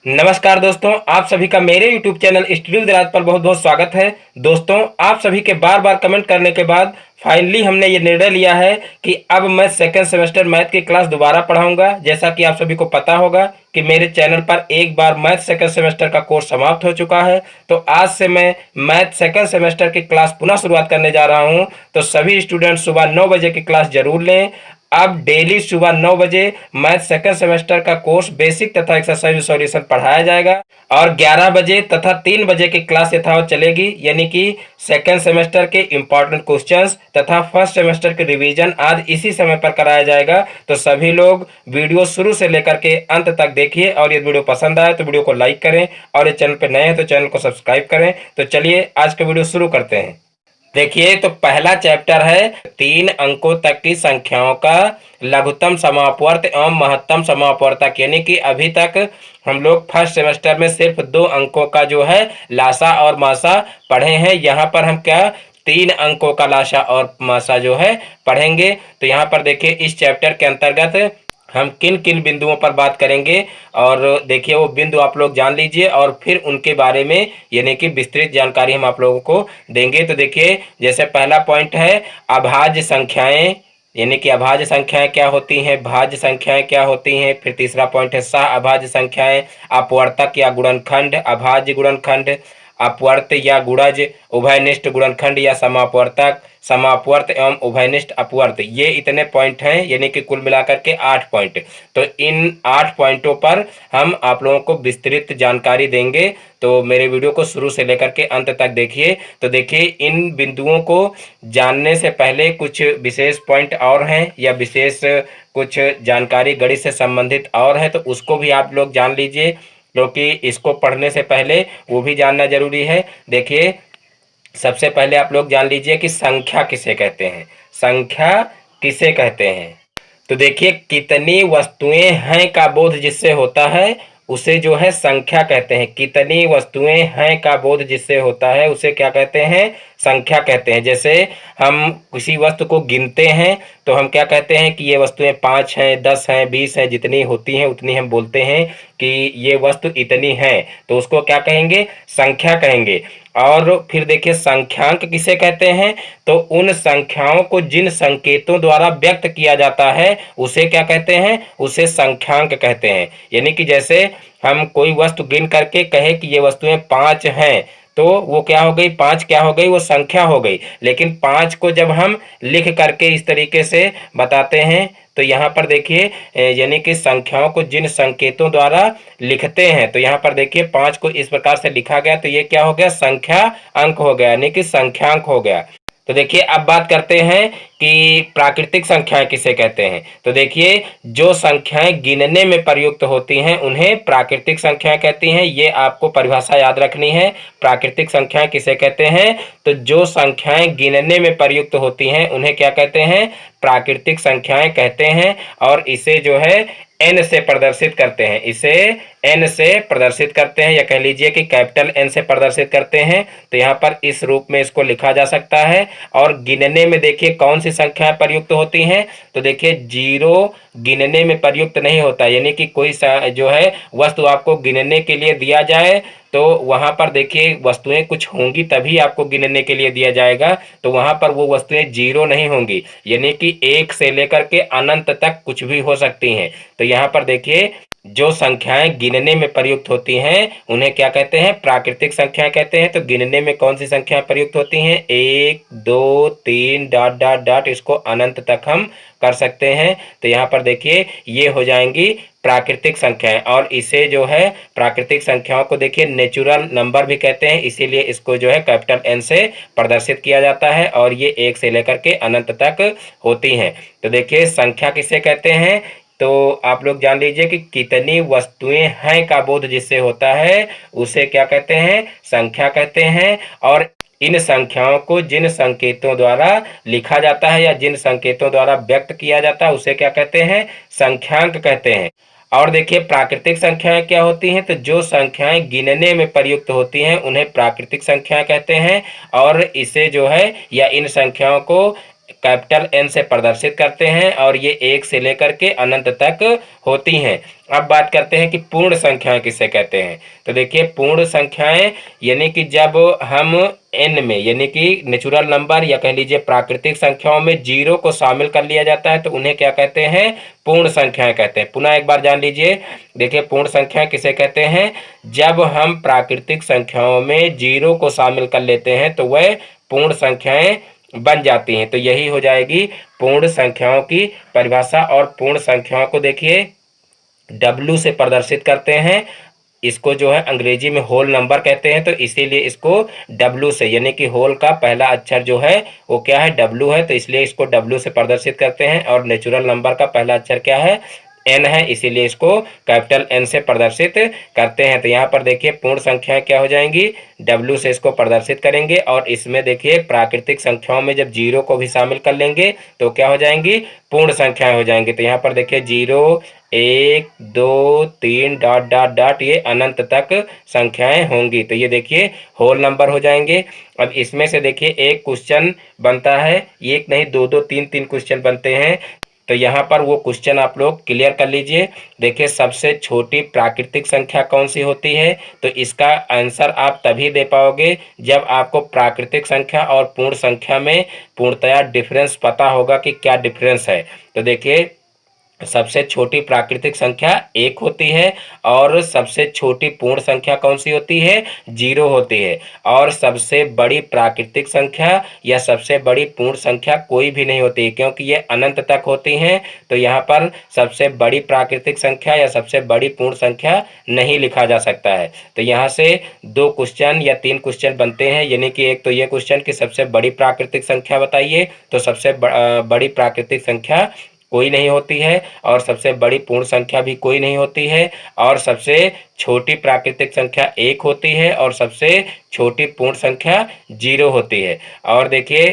नमस्कार दोस्तों, आप सभी का मेरे YouTube चैनल स्टडी विद राज पर बहुत बहुत स्वागत है। दोस्तों, आप सभी के बार बार कमेंट करने के बाद फाइनली हमने ये निर्णय लिया है कि अब मैं सेकंड सेमेस्टर मैथ की क्लास दोबारा पढ़ाऊंगा। जैसा कि आप सभी को पता होगा कि मेरे चैनल पर एक बार मैथ सेकंड सेमेस्टर का कोर्स समाप्त हो चुका है, तो आज से मैं मैथ सेकंड सेमेस्टर की क्लास पुनः शुरुआत करने जा रहा हूं। तो सभी स्टूडेंट सुबह 9 बजे की क्लास जरूर लें। अब डेली सुबह 9 बजे मैथ सेकंड सेमेस्टर का कोर्स बेसिक तथा एक्सरसाइज सॉल्यूशन पढ़ाया जाएगा और 11 बजे तथा 3 बजे की क्लास यथावत चलेगी, यानी कि सेकंड सेमेस्टर के इंपॉर्टेंट क्वेश्चंस तथा फर्स्ट सेमेस्टर के रिवीजन आज इसी समय पर कराया जाएगा। तो सभी लोग वीडियो शुरू से लेकर के अंत तक देखिए और यदि वीडियो पसंद आए तो वीडियो को लाइक करें और ये चैनल पर नए हैं तो चैनल को सब्सक्राइब करें। तो चलिए आज का वीडियो शुरू करते हैं। देखिए, तो पहला चैप्टर है 3 अंकों तक की संख्याओं का लघुत्तम समापवर्त एवं महत्तम समापवर्तक, यानी कि अभी तक हम लोग फर्स्ट सेमेस्टर में सिर्फ 2 अंकों का जो है लासा और मासा पढ़े हैं। यहाँ पर हम क्या 3 अंकों का लासा और मासा जो है पढ़ेंगे। तो यहाँ पर देखिए, इस चैप्टर के अंतर्गत हम किन किन बिंदुओं पर बात करेंगे और देखिए वो बिंदु आप लोग जान लीजिए और फिर उनके बारे में यानी कि विस्तृत जानकारी हम आप लोगों को देंगे। तो देखिए, जैसे पहला पॉइंट है अभाज्य संख्याएं, यानी कि अभाज्य संख्याएं क्या होती हैं, भाज्य संख्याएं क्या होती हैं। फिर तीसरा पॉइंट है सह अभाज्य संख्याएं, अपवर्तक या गुणनखंड, अभाज्य गुणनखंड, अपवर्त या गुणज, उभयनिष्ठ गुणनखंड या समापवर्तक, समापवर्त एवं उभयनिष्ठ अपवर्त। ये इतने पॉइंट हैं, यानी कि कुल मिलाकर के 8 पॉइंट। तो इन 8 पॉइंटों पर हम आप लोगों को विस्तृत जानकारी देंगे। तो मेरे वीडियो को शुरू से लेकर के अंत तक देखिए। तो देखिए, इन बिंदुओं को जानने से पहले कुछ विशेष पॉइंट और हैं या विशेष कुछ जानकारी गणित से संबंधित और है, तो उसको भी आप लोग जान लीजिए, क्योंकि इसको पढ़ने से पहले वो भी जानना जरूरी है। देखिए, सबसे पहले आप लोग जान लीजिए कि संख्या किसे कहते हैं। संख्या किसे कहते हैं, तो देखिए, कितनी वस्तुएं हैं का बोध जिससे होता है उसे जो है संख्या कहते हैं। कितनी वस्तुएं हैं का बोध जिससे होता है उसे क्या कहते हैं, संख्या कहते हैं। जैसे हम किसी वस्तु को गिनते हैं तो हम क्या कहते हैं कि ये वस्तुएं 5 हैं, 10 हैं, 20 हैं, जितनी होती हैं उतनी हम बोलते हैं कि ये वस्तु इतनी है, तो उसको क्या कहेंगे, संख्या कहेंगे। और फिर देखिए, संख्यांक किसे कहते हैं, तो उन संख्याओं को जिन संकेतों द्वारा व्यक्त किया जाता है उसे क्या कहते हैं, उसे संख्यांक कहते हैं। यानी कि जैसे हम कोई वस्तु गिन करके कहे कि ये वस्तुएं 5 हैं, तो वो क्या हो गई, 5 क्या हो गई, वो संख्या हो गई। लेकिन 5 को जब हम लिख करके इस तरीके से बताते हैं तो यहाँ पर देखिए, यानी कि संख्याओं को जिन संकेतों द्वारा लिखते हैं, तो यहाँ पर देखिए 5 को इस प्रकार से लिखा गया, तो ये क्या हो गया, संख्या अंक हो गया, यानी कि संख्यांक हो गया। तो देखिए, अब बात करते हैं कि प्राकृतिक संख्याएं किसे कहते हैं। तो देखिए, जो संख्याएं गिनने में प्रयुक्त होती हैं उन्हें प्राकृतिक संख्याएं कहती हैं। ये आपको परिभाषा याद रखनी है। प्राकृतिक संख्याएं किसे कहते हैं, तो जो संख्याएं गिनने में प्रयुक्त होती हैं उन्हें क्या कहते हैं, प्राकृतिक संख्याएं कहते हैं। और इसे जो है एन से प्रदर्शित करते हैं, इसे एन से प्रदर्शित करते हैं, या कह लीजिए कि कैपिटल एन से प्रदर्शित करते हैं। तो यहाँ पर इस रूप में इसको लिखा जा सकता है। और गिनने में देखिए कौन सी संख्याएं प्रयुक्त होती हैं, तो देखिए 0 गिनने में प्रयुक्त नहीं होता, यानी कि कोई जो है वस्तु आपको गिनने के लिए दिया जाए तो वहां पर देखिए वस्तुएं कुछ होंगी तभी आपको गिनने के लिए दिया जाएगा, तो वहां पर वो वस्तुएं 0 नहीं होंगी, यानी कि 1 से लेकर के अनंत तक कुछ भी हो सकती हैं। तो यहाँ पर देखिए, जो संख्याएं गिनने में प्रयुक्त होती हैं उन्हें क्या कहते हैं, प्राकृतिक संख्याएं कहते हैं। तो गिनने में कौन सी संख्याएं प्रयुक्त होती हैं, 1 2 3 डॉट डॉट डॉट, इसको अनंत तक हम कर सकते हैं। तो यहाँ पर देखिए ये हो जाएंगी प्राकृतिक संख्याएं। और इसे जो है प्राकृतिक संख्याओं को देखिए नेचुरल नंबर भी कहते हैं, इसीलिए इसको जो है कैपिटल एन से प्रदर्शित किया जाता है और ये 1 से लेकर के अनंत तक होती हैं। तो देखिए, संख्या किसे कहते हैं, तो आप लोग जान लीजिए कि कितनी वस्तुएं हैं का बोध जिससे होता है उसे क्या कहते हैं, संख्या कहते हैं। और इन संख्याओं को जिन संकेतों द्वारा लिखा जाता है या जिन संकेतों द्वारा व्यक्त किया जाता है उसे क्या कहते हैं, संख्यांक कहते हैं। और देखिए, प्राकृतिक संख्याएं क्या होती हैं, तो जो संख्याएं गिनने में प्रयुक्त होती हैं उन्हें प्राकृतिक संख्याएं कहते हैं। और इसे जो है या इन संख्याओं को कैपिटल एन से प्रदर्शित करते हैं और ये 1 से लेकर के अनंत तक होती हैं। अब बात करते हैं कि पूर्ण संख्याएं किसे कहते हैं। तो देखिए पूर्ण संख्याएं यानी कि जब हम n में यानी कि नेचुरल नंबर या कह लीजिए प्राकृतिक संख्याओं में जीरो को शामिल कर लिया जाता है तो उन्हें क्या कहते हैं, पूर्ण संख्याएं कहते हैं। पुनः एक बार जान लीजिए, देखिए पूर्ण संख्याएं किसे कहते हैं, जब हम प्राकृतिक संख्याओं में जीरो को शामिल कर लेते हैं तो वह पूर्ण संख्याएं बन जाती हैं। तो यही हो जाएगी पूर्ण संख्याओं की परिभाषा। और पूर्ण संख्याओं को देखिए W से प्रदर्शित करते हैं। इसको जो है अंग्रेजी में होल नंबर कहते हैं, तो इसीलिए इसको W से यानी कि होल का पहला अक्षर जो है वो क्या है, W है, तो इसलिए इसको W से प्रदर्शित करते हैं। और नेचुरल नंबर का पहला अक्षर क्या है, N है, इसीलिए इसको कैपिटल N से प्रदर्शित करते हैं। तो यहाँ पर देखिए पूर्ण संख्याएं क्या हो जाएंगी, W से इसको प्रदर्शित करेंगे। और इसमें देखिए प्राकृतिक संख्याओं में जब जीरो को भी शामिल कर लेंगे तो क्या हो जाएंगी, पूर्ण संख्याएं हो जाएंगी। तो यहाँ पर देखिए 0 1 2 3 डॉट डॉट डॉट ये अनंत तक संख्याएं होंगी। तो ये देखिए होल नंबर हो जाएंगे। अब इसमें से देखिए एक क्वेश्चन बनता है, एक नहीं दो दो तीन तीन क्वेश्चन बनते हैं। तो यहाँ पर वो क्वेश्चन आप लोग क्लियर कर लीजिए। देखिए सबसे छोटी प्राकृतिक संख्या कौन सी होती है, तो इसका आंसर आप तभी दे पाओगे जब आपको प्राकृतिक संख्या और पूर्ण संख्या में पूर्णतया डिफरेंस पता होगा कि क्या डिफरेंस है। तो देखिए सबसे छोटी प्राकृतिक संख्या 1 होती है और सबसे छोटी पूर्ण संख्या कौन सी होती है, 0 होती है। और सबसे बड़ी प्राकृतिक संख्या या सबसे बड़ी पूर्ण संख्या कोई भी नहीं होती है, क्योंकि ये अनंत तक होती हैं। तो यहाँ पर सबसे बड़ी प्राकृतिक संख्या या सबसे बड़ी पूर्ण संख्या नहीं लिखा जा सकता है। तो यहाँ से 2 क्वेश्चन या 3 क्वेश्चन बनते हैं, यानी कि एक तो ये क्वेश्चन कि सबसे बड़ी प्राकृतिक संख्या बताइए, तो सबसे बड़ी प्राकृतिक संख्या कोई नहीं होती है और सबसे बड़ी पूर्ण संख्या भी कोई नहीं होती है और सबसे छोटी प्राकृतिक संख्या 1 होती है और सबसे छोटी पूर्ण संख्या 0 होती है। और देखिए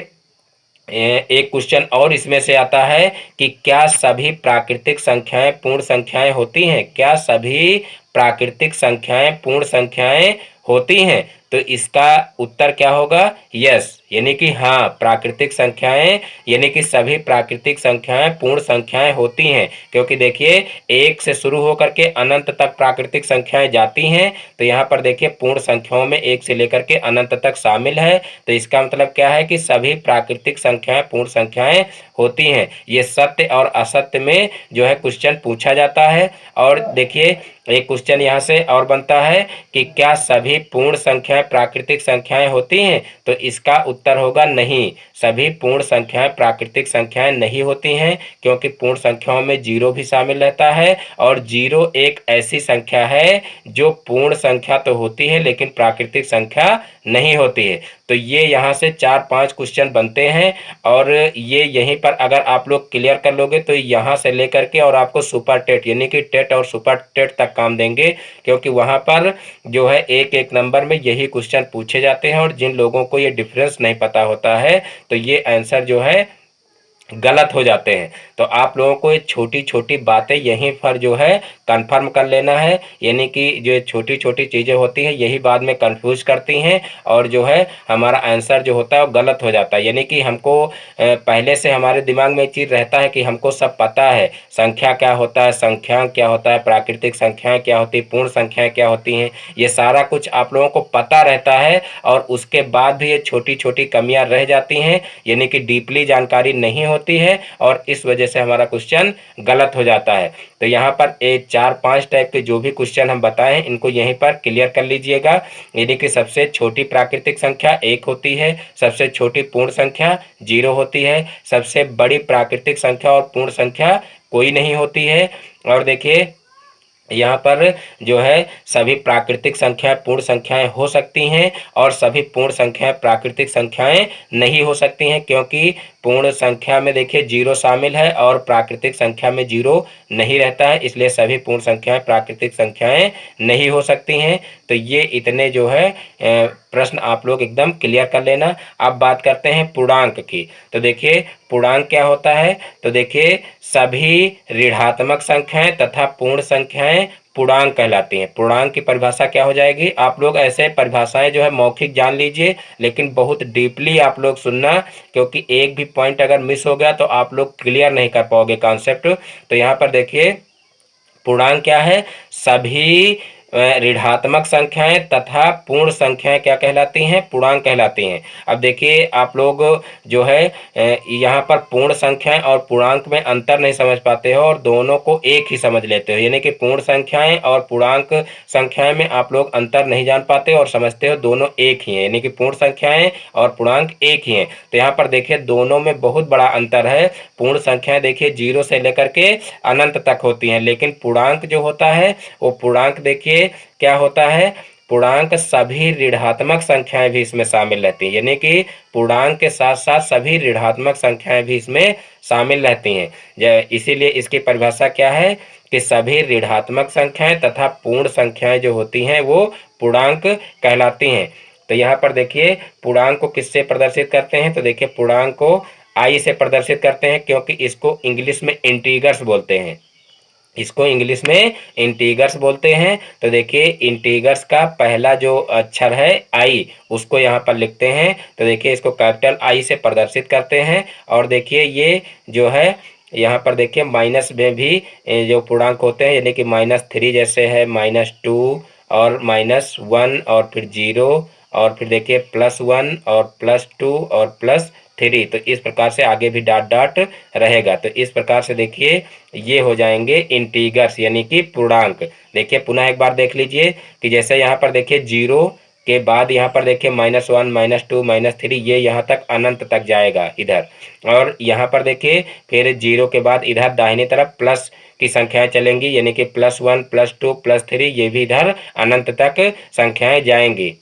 एक क्वेश्चन और इसमें से आता है कि क्या सभी प्राकृतिक संख्याएं पूर्ण संख्याएं होती हैं, क्या सभी प्राकृतिक संख्याएं पूर्ण संख्याएं होती हैं। तो इसका उत्तर क्या होगा, यस, यानी कि हाँ प्राकृतिक संख्याएं यानी कि सभी प्राकृतिक संख्याएं पूर्ण संख्याएं होती हैं। क्योंकि देखिए 1 से शुरू होकर के अनंत तक प्राकृतिक संख्याएं जाती हैं। तो यहाँ पर देखिए पूर्ण संख्याओं में 1 से लेकर के अनंत तक शामिल है। तो इसका मतलब क्या है कि सभी प्राकृतिक संख्याएं पूर्ण संख्याएं होती हैं। ये सत्य और असत्य में जो है क्वेश्चन पूछा जाता है। और देखिए एक क्वेश्चन यहाँ से और बनता है कि क्या सभी पूर्ण संख्याएं प्राकृतिक संख्याएं होती हैं। तो इसका उत्तर होगा नहीं, सभी पूर्ण संख्याएं प्राकृतिक संख्याएं नहीं होती हैं, क्योंकि पूर्ण संख्याओं में 0 भी शामिल रहता है और 0 एक ऐसी संख्या है जो पूर्ण संख्या तो होती है लेकिन प्राकृतिक संख्या नहीं होती है। तो ये यहाँ से 4-5 क्वेश्चन बनते हैं और ये यहीं पर अगर आप लोग क्लियर कर लोगे तो यहाँ से लेकर के और आपको सुपर टेट यानी कि टेट और सुपर टेट तक काम देंगे, क्योंकि वहाँ पर जो है एक एक नंबर में यही क्वेश्चन पूछे जाते हैं। और जिन लोगों को ये डिफरेंस नहीं पता होता है तो ये आंसर जो है गलत हो जाते हैं। तो आप लोगों को ये छोटी छोटी बातें यहीं पर जो है कंफर्म कर लेना है, यानी कि जो छोटी छोटी चीज़ें होती हैं यही बाद में कंफ्यूज करती हैं और जो है हमारा आंसर जो होता है वो गलत हो जाता है। यानी कि हमको पहले से हमारे दिमाग में एक चीज़ रहता है कि हमको सब पता है, संख्या क्या होता है, संख्यांक क्या होता है, प्राकृतिक संख्याएँ क्या होती, पूर्ण संख्याएँ क्या होती हैं, ये सारा कुछ आप लोगों को पता रहता है। और उसके बाद भी ये छोटी छोटी कमियाँ रह जाती हैं, यानी कि डीपली जानकारी नहीं होती है और इस वजह से हमारा क्वेश्चन गलत हो जाता है। तो यहाँ पर 4-5 टाइप के जो भी क्वेश्चन हम बताए हैं इनको यहीं पर क्लियर कर लीजिएगा। यानी कि सबसे छोटी प्राकृतिक संख्या 1 होती है, सबसे छोटी पूर्ण संख्या 0 होती है, सबसे बड़ी प्राकृतिक संख्या और पूर्ण संख्या कोई नहीं होती है। और देखिए यहाँ पर जो है सभी प्राकृतिक संख्याएं पूर्ण संख्याएं हो सकती हैं और सभी पूर्ण संख्याएं प्राकृतिक संख्याएं नहीं हो सकती हैं, क्योंकि पूर्ण संख्या में देखिए 0 शामिल है और प्राकृतिक संख्या में 0 नहीं रहता है, इसलिए सभी पूर्ण संख्याएं प्राकृतिक संख्याएं नहीं हो सकती हैं। तो ये इतने जो है प्रश्न आप लोग एकदम क्लियर कर लेना। अब बात करते हैं पूर्णांक की। तो देखिए पूर्णांक क्या होता है, तो देखिए सभी ऋणात्मक संख्याएं तथा पूर्ण संख्याएं पूर्णांक कहलाती हैं। पूर्णांक की परिभाषा क्या हो जाएगी, आप लोग ऐसे परिभाषाएं जो है मौखिक जान लीजिए, लेकिन बहुत डीपली आप लोग सुनना, क्योंकि एक भी पॉइंट अगर मिस हो गया तो आप लोग क्लियर नहीं कर पाओगे कॉन्सेप्ट। तो यहाँ पर देखिए पूर्णांक क्या है? सभी ऋणात्मक संख्याएं तथा पूर्ण संख्याएं क्या कहलाती हैं? पूर्णांक कहलाती हैं। अब देखिए आप लोग जो है यहाँ पर पूर्ण संख्याएं और पूर्णांक में अंतर नहीं समझ पाते हो और दोनों को एक ही समझ लेते हो, यानी कि पूर्ण संख्याएं और पूर्णांक संख्याएं में आप लोग अंतर नहीं जान पाते और समझते हो दोनों एक ही हैं, यानी कि पूर्ण संख्याएं और पूर्णांक एक ही हैं। तो यहाँ पर देखिए दोनों में बहुत बड़ा अंतर है। पूर्ण संख्याएं देखिए 0 से लेकर के अनंत तक होती हैं, लेकिन पूर्णांक जो होता है वो पूर्णांक देखिए क्या होता है? पूर्णांक सभी ऋणात्मक संख्याएं भी इसमें शामिल रहती हैं, यानी कि पूर्णांक के साथ साथ सभी ऋणात्मक संख्याएं भी इसमें शामिल रहती हैं। इसीलिए इसकी परिभाषा क्या है कि सभी ऋणात्मक संख्याएं तथा पूर्ण संख्याएं जो होती हैं वो पूर्णांक कहलाती हैं। तो यहाँ पर देखिए पूर्णांक को किससे प्रदर्शित करते हैं? तो देखिए पूर्णांक को आई से प्रदर्शित करते हैं, क्योंकि इसको इंग्लिश में इंटीगर्स बोलते हैं। इसको इंग्लिश में इंटीगर्स बोलते हैं। तो देखिए इंटीगर्स का पहला जो अक्षर है आई, उसको यहाँ पर लिखते हैं। तो देखिए इसको कैपिटल आई से प्रदर्शित करते हैं। और देखिए ये जो है यहाँ पर देखिए माइनस में भी जो पूर्णांक होते हैं, यानी कि -3 जैसे है, -2 और -1 और फिर 0 और फिर देखिए +1 और +2 और +3। तो इस प्रकार से आगे भी डॉट डॉट रहेगा। तो इस प्रकार से देखिए ये हो जाएंगे इंटीगर्स, यानी कि पूर्णांक। देखिए पुनः एक बार देख लीजिए कि जैसे यहाँ पर देखिए 0 के बाद यहाँ पर देखिए -1 -2 -3, ये यहाँ तक अनंत तक जाएगा इधर। और यहाँ पर देखिए फिर 0 के बाद इधर दाहिनी तरफ प्लस की संख्याएं चलेंगी, यानी कि +1 +2 +3, ये भी इधर अनंत तक संख्याएं जाएंगी।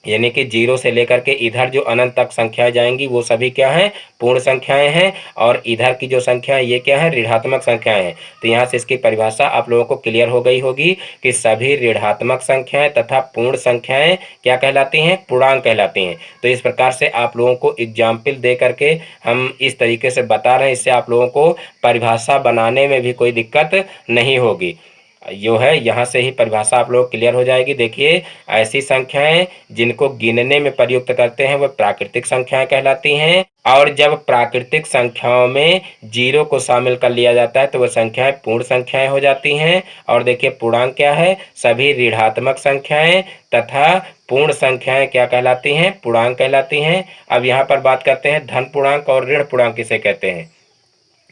यानी कि 0 से लेकर के इधर जो अनंत तक संख्याएं जाएंगी वो सभी क्या हैं? पूर्ण संख्याएं हैं। और इधर की जो संख्या है ये क्या है? ऋणात्मक संख्याएं हैं। तो यहाँ से इसकी परिभाषा आप लोगों को क्लियर हो गई होगी कि सभी ऋणात्मक संख्याएं तथा पूर्ण संख्याएं क्या कहलाती हैं? पूर्णांक कहलाती हैं। तो इस प्रकार से आप लोगों को एग्जाम्पल दे करके हम इस तरीके से बता रहे हैं, इससे आप लोगों को परिभाषा बनाने में भी कोई दिक्कत नहीं होगी। जो है यहाँ से ही परिभाषा आप लोग क्लियर हो जाएगी। देखिए ऐसी संख्याएं जिनको गिनने में प्रयुक्त करते हैं वह प्राकृतिक संख्याएं कहलाती हैं। और जब प्राकृतिक संख्याओं में 0 को शामिल कर लिया जाता है तो वह संख्याएं पूर्ण संख्याएं हो जाती हैं। और देखिए पूर्णांक क्या है? सभी ऋणात्मक संख्याएं तथा पूर्ण संख्याएं क्या कहलाती हैं? पूर्णांक कहलाती हैं। अब यहाँ पर बात करते हैं धन पूर्णांक और ऋण पूर्णांक किसे कहते हैं।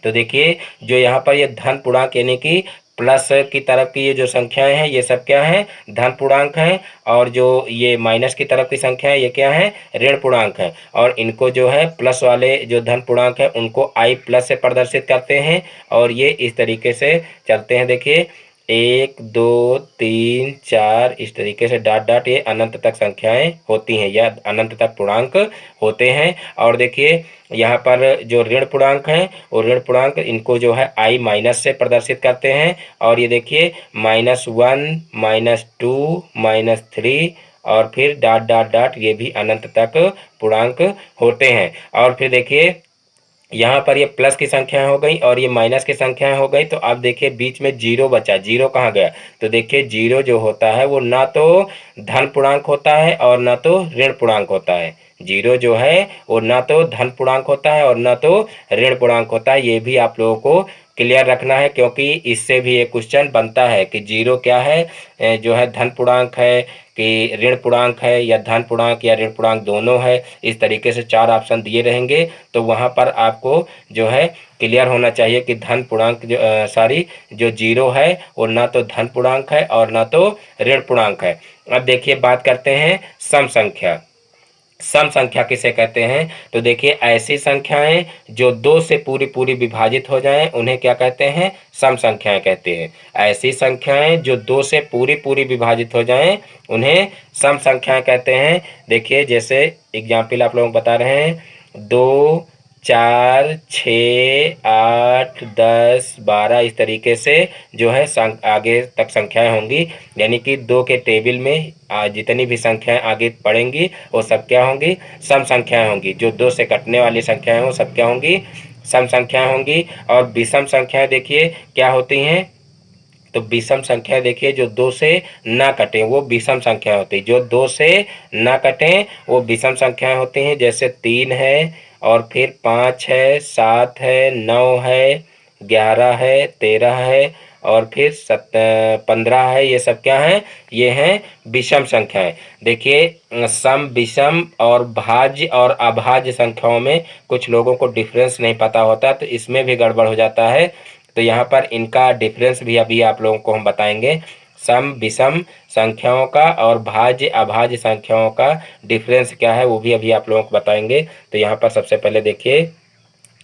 तो देखिए जो यहाँ पर ये धन पूर्णांक यानी कि प्लस की तरफ की ये जो संख्याएं हैं ये सब क्या हैं? धन पूर्णांक हैं। और जो ये माइनस की तरफ की संख्या है ये क्या है? ऋण पूर्णांक है। और इनको जो है प्लस वाले जो धन पूर्णांक है उनको आई प्लस से प्रदर्शित करते हैं। और ये इस तरीके से चलते हैं। देखिए 1 2 3 4 इस तरीके से डॉट डॉट ये अनंत तक संख्याएं होती हैं या अनंत तक पूर्णांक होते हैं। और देखिए यहाँ पर जो ऋण पूर्णांक हैं वो ऋण पूर्णांक इनको जो है आई माइनस से प्रदर्शित करते हैं। और ये देखिए -1 -2 -3 और फिर डॉट डॉट डॉट ये भी अनंत तक पूर्णांक होते हैं। और फिर देखिए यहाँ पर ये प्लस की संख्याएं हो गई और ये माइनस की संख्याएं हो गई। तो अब देखिए बीच में 0 बचा, 0 कहाँ गया? तो देखिए 0 जो होता है वो ना तो धन पूर्णांक होता है और ना तो ऋण पूर्णांक होता है। 0 जो है वो ना तो धन पूर्णांक होता है और ना तो ऋण पूर्णांक होता है। ये भी आप लोगों को क्लियर रखना है, क्योंकि इससे भी एक क्वेश्चन बनता है कि 0 क्या है? जो है धन पूर्णांक है कि ऋण पूर्णांक है, या धन पूर्णांक या ऋण पूर्णांक दोनों है। इस तरीके से 4 ऑप्शन दिए रहेंगे। तो वहाँ पर आपको जो है क्लियर होना चाहिए कि धन पूर्णांक जो 0 है वो ना तो धन पूर्णांक है और ना तो ऋण पूर्णांक है। अब देखिए बात करते हैं सम संख्या। सम संख्या किसे कहते हैं? तो देखिए ऐसी संख्याएं जो 2 से पूरी पूरी विभाजित हो जाएं उन्हें क्या कहते हैं? सम संख्याएं कहते हैं। ऐसी संख्याएं जो 2 से पूरी पूरी विभाजित हो जाएं उन्हें सम संख्याएं कहते हैं। देखिए जैसे एग्जाम्पल आप लोग बता रहे हैं 2 4 6 8 10 12 इस तरीके से जो है आगे तक संख्याएं होंगी। यानी कि 2 के टेबल में जितनी भी संख्याएं आगे पढ़ेंगी वो सब क्या होंगी? सम संख्याएं होंगी। जो 2 से कटने वाली संख्याएं हो सब क्या होंगी? सम संख्याएं होंगी। और विषम संख्याएं देखिए क्या होती हैं? तो विषम संख्या देखिए जो 2 से ना कटें वो विषम संख्या होती है। जो 2 से ना कटें वो विषम संख्याएं होती हैं। जैसे 3 है और फिर 5 है, 7 है, 9 है, 11 है, 13 है और फिर 15 है। ये सब क्या है? ये हैं विषम संख्याएं। देखिए सम, विषम और भाज्य और अभाज्य संख्याओं में कुछ लोगों को डिफरेंस नहीं पता होता, तो इसमें भी गड़बड़ हो जाता है। तो यहाँ पर इनका डिफरेंस भी अभी आप लोगों को हम बताएंगे। सम विषम संख्याओं का और भाज्य अभाज्य संख्याओं का डिफरेंस क्या है वो भी अभी आप लोगों को बताएंगे। तो यहाँ पर सबसे पहले देखिए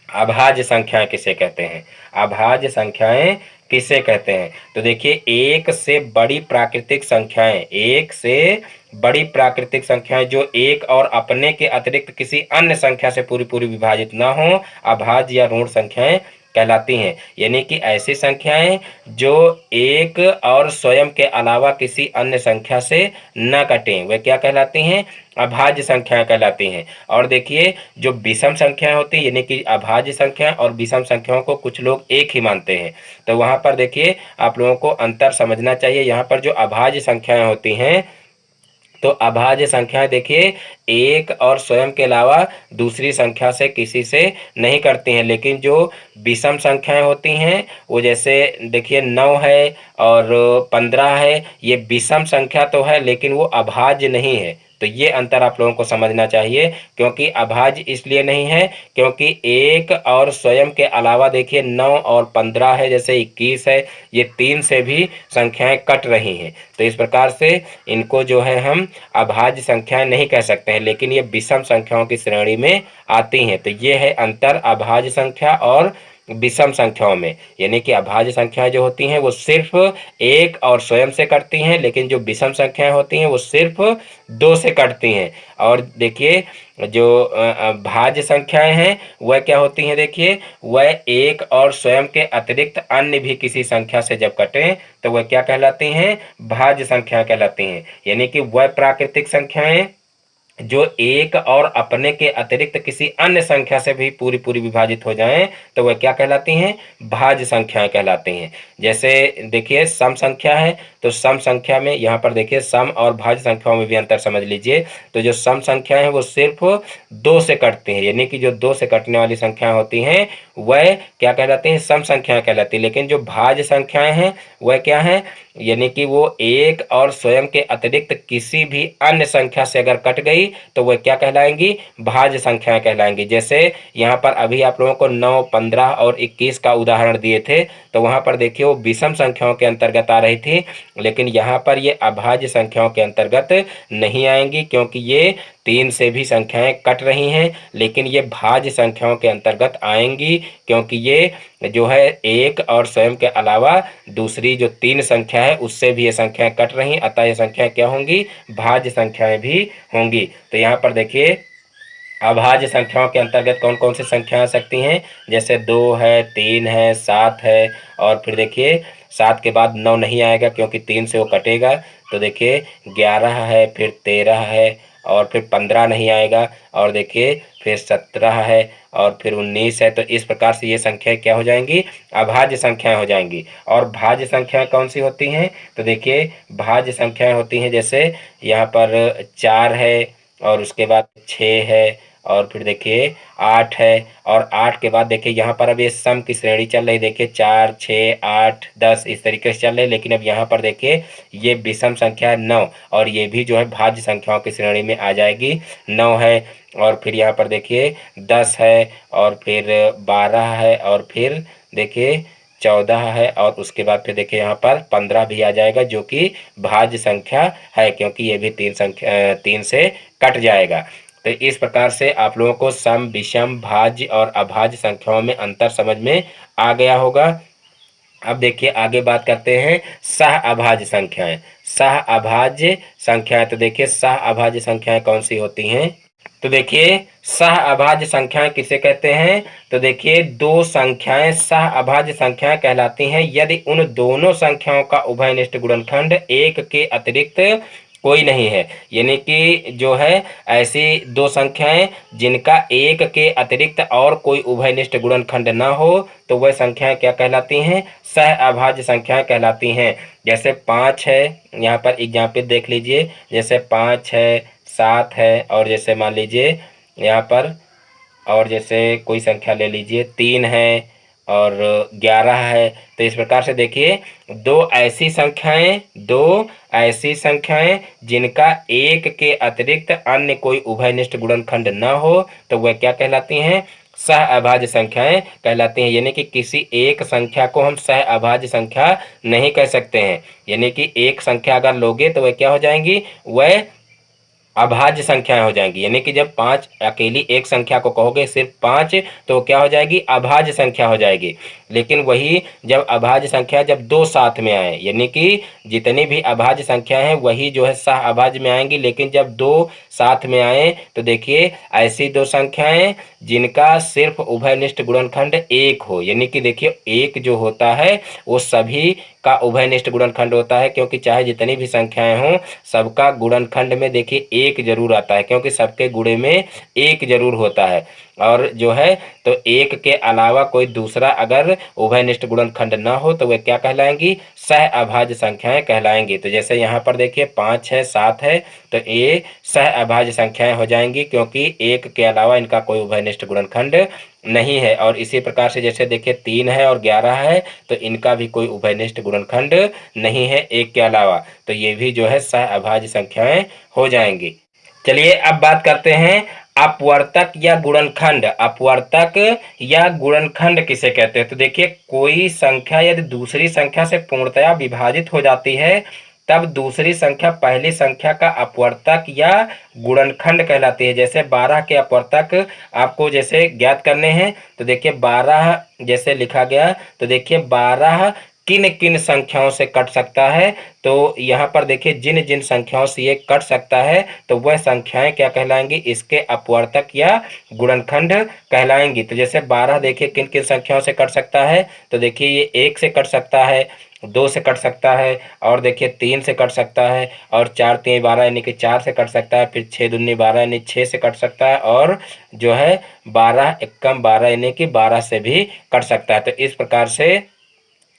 अभाज्य संख्याएं किसे कहते हैं? अभाज्य संख्याएं किसे कहते हैं? तो देखिए एक से बड़ी प्राकृतिक संख्याएं, एक से बड़ी प्राकृतिक संख्याएं जो एक और अपने के अतिरिक्त किसी अन्य संख्या से पूरी पूरी विभाजित ना हो, अभाज्य या ऋण संख्याएं कहलाती हैं। यानी कि ऐसी संख्याएं जो एक और स्वयं के अलावा किसी अन्य संख्या से न कटें, वे क्या कहलाती हैं? अभाज्य संख्याएं कहलाती हैं। और देखिए जो विषम संख्याएं होती हैं, यानी कि अभाज्य संख्या और विषम संख्याओं को कुछ लोग एक ही मानते हैं। तो वहां पर देखिए आप लोगों को अंतर समझना चाहिए। यहाँ पर जो अभाज्य संख्याएं होती हैं, तो अभाज्य संख्याएं देखिए एक और स्वयं के अलावा दूसरी संख्या से किसी से नहीं करती हैं। लेकिन जो विषम संख्याएं होती हैं वो जैसे देखिए 9 है और 15 है, ये विषम संख्या तो है लेकिन वो अभाज्य नहीं है। तो ये अंतर आप लोगों को समझना चाहिए। क्योंकि अभाज्य इसलिए नहीं है क्योंकि एक और स्वयं के अलावा देखिए 9 और 15 है, जैसे 21 है, ये 3 से भी संख्याएं कट रही हैं। तो इस प्रकार से इनको जो है हम अभाज्य संख्याएं नहीं कह सकते हैं, लेकिन ये विषम संख्याओं की श्रेणी में आती हैं। तो ये है अंतर अभाज्य संख्या और विषम संख्याओं में। यानी कि अभाज्य संख्याएं जो होती हैं वो सिर्फ एक और स्वयं से कटती हैं, लेकिन जो विषम संख्याएं होती हैं वो सिर्फ दो से कटती हैं। और देखिए जो भाज्य संख्याएं हैं वह क्या होती हैं? देखिए वह एक और स्वयं के अतिरिक्त अन्य भी किसी संख्या से जब कटें तो वह क्या कहलाती हैं? भाज्य संख्याएं कहलाती हैं। यानी कि वह प्राकृतिक संख्याएं जो एक और अपने के अतिरिक्त किसी अन्य संख्या से भी पूरी पूरी विभाजित हो जाएं तो वह क्या कहलाती हैं? भाज्य संख्याएं कहलाती हैं। जैसे देखिए सम संख्या है, तो सम संख्या में यहाँ पर देखिए सम और भाज्य संख्याओं में भी अंतर समझ लीजिए। तो जो सम संख्याएं हैं वो सिर्फ दो से कटती हैं, यानी कि जो दो से कटने वाली संख्याएं होती हैं वह क्या कहलाती हैं? सम संख्याएं कहलाती हैं। लेकिन जो भाज्य संख्याएं हैं वह क्या है? यानी कि वो एक और स्वयं के अतिरिक्त किसी भी अन्य संख्या से अगर कट गई तो वह क्या कहलाएंगी? भाज्य संख्याएं कहलाएंगी। जैसे यहाँ पर अभी आप लोगों को 9, 15 और 21 का उदाहरण दिए थे, तो वहाँ पर देखिए वो विषम संख्याओं के अंतर्गत आ रही थी, लेकिन यहाँ पर ये अभाज्य संख्याओं के अंतर्गत नहीं आएंगी क्योंकि ये 3 से भी संख्याएं कट रही हैं। लेकिन ये भाज्य संख्याओं के अंतर्गत आएंगी क्योंकि ये जो है एक और स्वयं के अलावा दूसरी जो 3 संख्या है उससे भी ये संख्याएं कट रही, अतः ये संख्याएं क्या होंगी? भाज्य संख्याएं भी होंगी। तो यहाँ पर देखिए अभाज्य संख्याओं के अंतर्गत कौन कौन सी संख्याएं आ सकती हैं? जैसे 2 है, 3 है, 7 है, और फिर देखिए 7 के बाद 9 नहीं आएगा क्योंकि 3 से वो कटेगा। तो देखिए 11 है, फिर 13 है, और फिर 15 नहीं आएगा, और देखिए फिर 17 है, और फिर 19 है। तो इस प्रकार से ये संख्याएं क्या हो जाएंगी? अभाज्य संख्याएं हो जाएंगी। और भाज्य संख्याएं कौन सी होती हैं? तो देखिए भाज्य संख्याएं होती हैं जैसे यहाँ पर 4 है, और उसके बाद 6 है, और फिर देखिए 8 है, और 8 के बाद देखिए यहाँ पर अब ये सम की श्रेणी चल रही, देखिए 4, 6, 8, 10 इस तरीके से चल रही। लेकिन अब यहाँ पर देखिए ये विषम संख्या है 9, और ये भी जो है भाज्य संख्याओं की श्रेणी में आ जाएगी। 9 है, और फिर यहाँ पर देखिए 10 है, और फिर 12 है, और फिर देखिए 14 है, और उसके बाद फिर देखिए यहाँ पर 15 भी आ जाएगा जो कि भाज्य संख्या है क्योंकि ये भी 3 से कट जाएगा। तो इस प्रकार से आप लोगों को सम, विषम, भाज्य और अभाज्य संख्याओं में अंतर समझ में आ गया होगा। अब देखिए आगे बात करते हैं सह अभाज्य संख्याएं। सह अभाज्य संख्याएं, तो देखिए सह अभाज्य संख्याएं कौन सी होती हैं? तो देखिए सह अभाज्य संख्याएं किसे कहते हैं? तो देखिए दो संख्याएं सह अभाज्य संख्याएं कहलाती हैं यदि उन दोनों संख्याओं का उभयनिष्ठ गुणनखंड एक के अतिरिक्त कोई नहीं है। यानी कि जो है ऐसी दो संख्याएं जिनका एक के अतिरिक्त और कोई उभयनिष्ठ गुणनखंड ना हो तो वह संख्याएं क्या कहलाती हैं? सह अभाज्य संख्याएं कहलाती हैं। जैसे 5 है, यहाँ पर एग्जाम्पल देख लीजिए, जैसे 5 है, 7 है, और जैसे मान लीजिए यहाँ पर और जैसे कोई संख्या ले लीजिए 3 है, और 11 है। तो इस प्रकार से देखिए दो ऐसी संख्याएं जिनका एक के अतिरिक्त अन्य कोई उभयनिष्ठ गुणनखंड न हो तो वह क्या कहलाती हैं? सह अभाज्य संख्याएं कहलाती हैं। यानी कि किसी एक संख्या को हम सह अभाज्य संख्या नहीं कह सकते हैं। यानी कि एक संख्या अगर लोगे तो वह क्या हो जाएंगी? वह अभाज्य संख्याएं हो जाएंगी। यानी कि जब पांच अकेली एक संख्या को कहोगे सिर्फ पांच तो क्या हो जाएगी? अभाज्य संख्या हो जाएगी। लेकिन वही जब अभाज्य संख्या जब दो साथ में आए, यानी कि जितनी भी अभाज्य संख्या है वही जो है सह अभाज्य में आएंगी। लेकिन जब दो साथ में आए तो देखिए ऐसी दो संख्याएं जिनका सिर्फ उभयनिष्ठ गुणनखंड एक हो। यानी कि देखिए एक जो होता है वो सभी का उभयनिष्ठ गुणनखंड होता है, क्योंकि चाहे जितनी भी संख्याएं हों सबका गुणनखंड में देखिए एक जरूर आता है, क्योंकि सबके गुणे में एक जरूर होता है। और जो है तो एक के अलावा कोई दूसरा अगर उभयनिष्ठ गुणनखंड न हो तो वे क्या कहलाएंगी? सह अभाज्य संख्याएं कहलाएंगी। तो जैसे यहाँ पर देखिए 5 है 7 है तो ये सह अभाज्य संख्याएं हो जाएंगी, क्योंकि एक के अलावा इनका कोई उभयनिष्ठ गुणनखंड नहीं है। और इसी प्रकार से जैसे देखिए 3 है और 11 है तो इनका भी कोई उभयनिष्ठ गुणनखंड नहीं है एक के अलावा, तो ये भी जो है सह अभाज्य संख्याएं हो जाएंगी। चलिए अब बात करते हैं अपवर्तक या गुणनखंड। अपवर्तक या गुणनखंड किसे कहते हैं? तो देखिए कोई संख्या यदि दूसरी संख्या से पूर्णतया विभाजित हो जाती है तब दूसरी संख्या पहली संख्या का अपवर्तक या गुणनखंड कहलाती है। जैसे 12 के अपवर्तक आपको जैसे ज्ञात करने हैं तो देखिए 12 जैसे लिखा गया तो देखिए 12 किन किन संख्याओं से कट सकता है? तो यहाँ पर देखिए जिन जिन संख्याओं से ये कट सकता है तो वह संख्याएं क्या कहलाएंगी? इसके अपवर्तक या गुणनखंड कहलाएंगी। तो जैसे 12 देखिए किन किन संख्याओं से कट सकता है? तो देखिए ये 1 से कट सकता है, 2 से कट सकता है, और देखिए 3 से कट सकता है, और 4 3 12 यानी कि 4 से कट सकता है, फिर 6 दूनी 12 यानी 6 से कट सकता है, और जो है 12 एकम 12 यानी कि 12 से भी कट सकता है। तो इस प्रकार से